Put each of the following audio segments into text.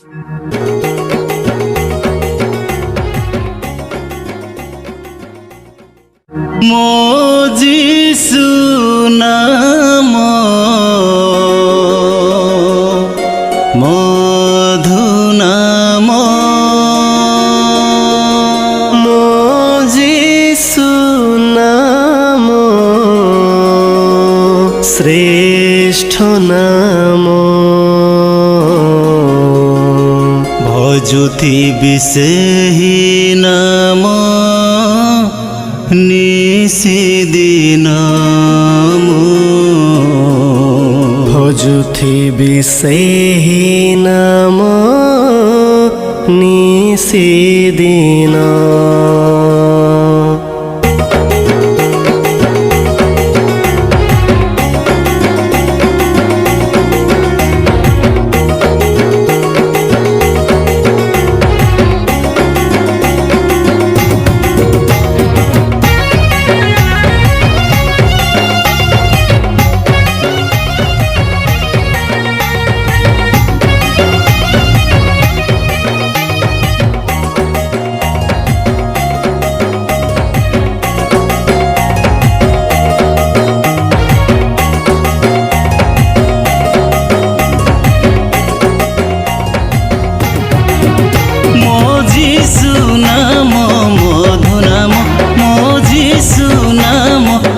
ମୋ ଯୀଶୁ ନାମ ମଧୁ ନାମ, ମୋ ଯୀଶୁ ନାମ ଶ୍ରେଷ୍ଠ ନାମ। ଭଜୁଥିବି ସେହି ନାମ ନିଶିଦିନ ଭଜୁଥିବି ସେହି ନାମ ନିଶିଦିନ।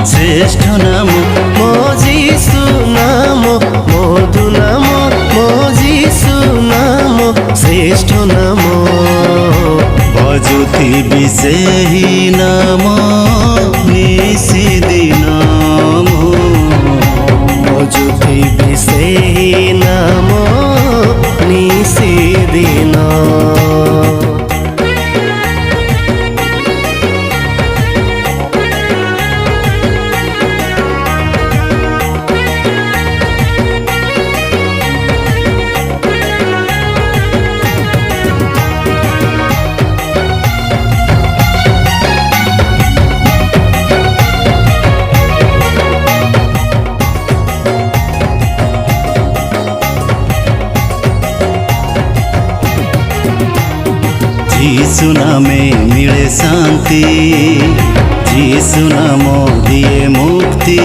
শ্রেষ্ঠ নাম, ମୋ ଯୀଶୁ ନାମ ମଧୁ ନାମ, ମୋ ଯୀଶୁ ନାମ ଶ୍ରେଷ୍ଠ ନାମ। ଭଜୁଥିବି ସେହି ନାମ ନିଶିଦିନ ଭଜୁଥିବି ସେହି ନାମ ନିଶିଦିନ। ଯୀଶୁ ନାମେ ମିଳେ ଶାନ୍ତି, ଯୀଶୁ ନାମ ଦିଏ ମୁକ୍ତି,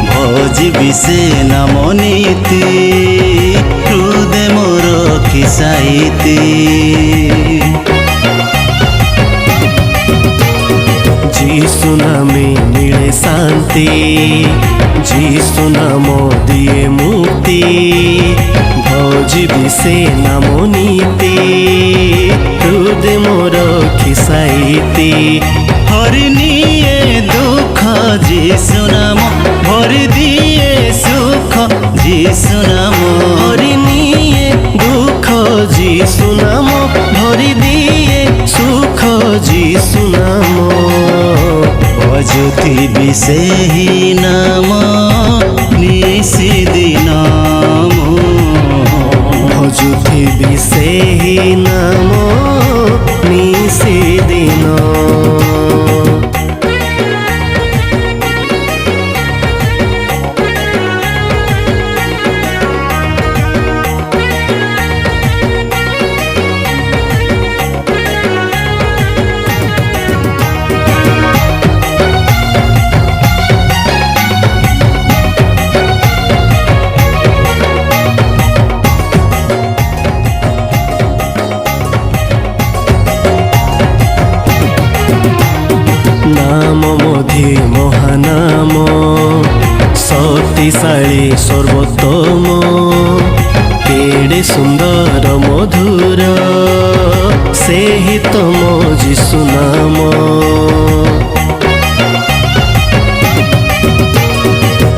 ଭଜିବି ସେ ନାମ ନୀତି, ହୃଦୟ ମୋର ଖିସାଇତି। ଯୀଶୁ ନାମେ ମିଳେ ଶାନ୍ତି, ଯୀଶୁ ନାମ ଦିଏ ମୁକ୍ତି, ଭଜିବି ସେ ନାମ ନୀତି, ହୃଦୟ ମୋର ଖିସାଇତି। ହରିନିଏ ଦୁଃଖ ଯୀଶୁ ନାମ, ଭରି ଦିଏ ସୁଖ ଯୀଶୁ ନାମ। ହରିନିଏ ଦୁଃଖ ଯୀଶୁ ନାମ, ଭରି ଦିଏ ସୁଖ ଯୀଶୁ ନାମ। ଭଜୁଥିବି ସେହି ନାମ ନିଶିଦିନ ଭଜୁଥିବି ସେହି ନାମ ନିଶିଦିନ। नाम मोधि महानाम शक्तिशाली सर्वोत्तम, केड़े सुंदर मधुर सेहि तम यीशु नाम।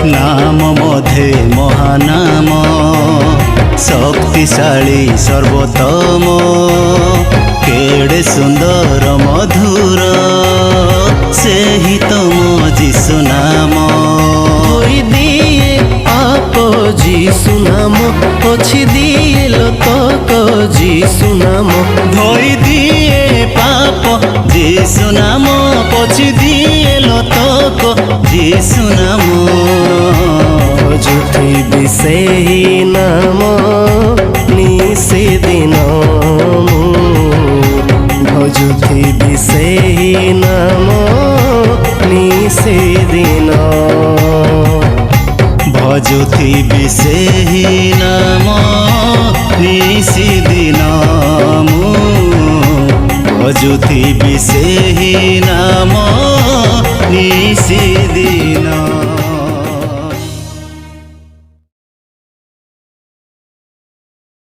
नाम मधे महानाम शक्तिशाली सर्वोत्तम, केड़े सुंदर मधुर ସେହି ତମ ଯୀଶୁ ନାମ। ଧୋଇ ଦିଏ ପାପ ଯୀଶୁ ନାମ, ପୋଛି ଦିଏ ଲୋତକ ଯୀଶୁ ନାମ। ଧୋଇ ଦିଏ ପାପ ଯୀଶୁ ନାମ, ପୋଛି ଦିଏ ଲୋତକ ଯୀଶୁ ନାମ। ଭଜୁଥିବି ସେହି ନାମ ନିଶିଦିନ ନିଶିଦିନ ଭଜୁଥିବି ସେହି ନାମ ନିଶିଦିନ ମୁଁ ଭଜୁଥିବି ସେହି ନାମ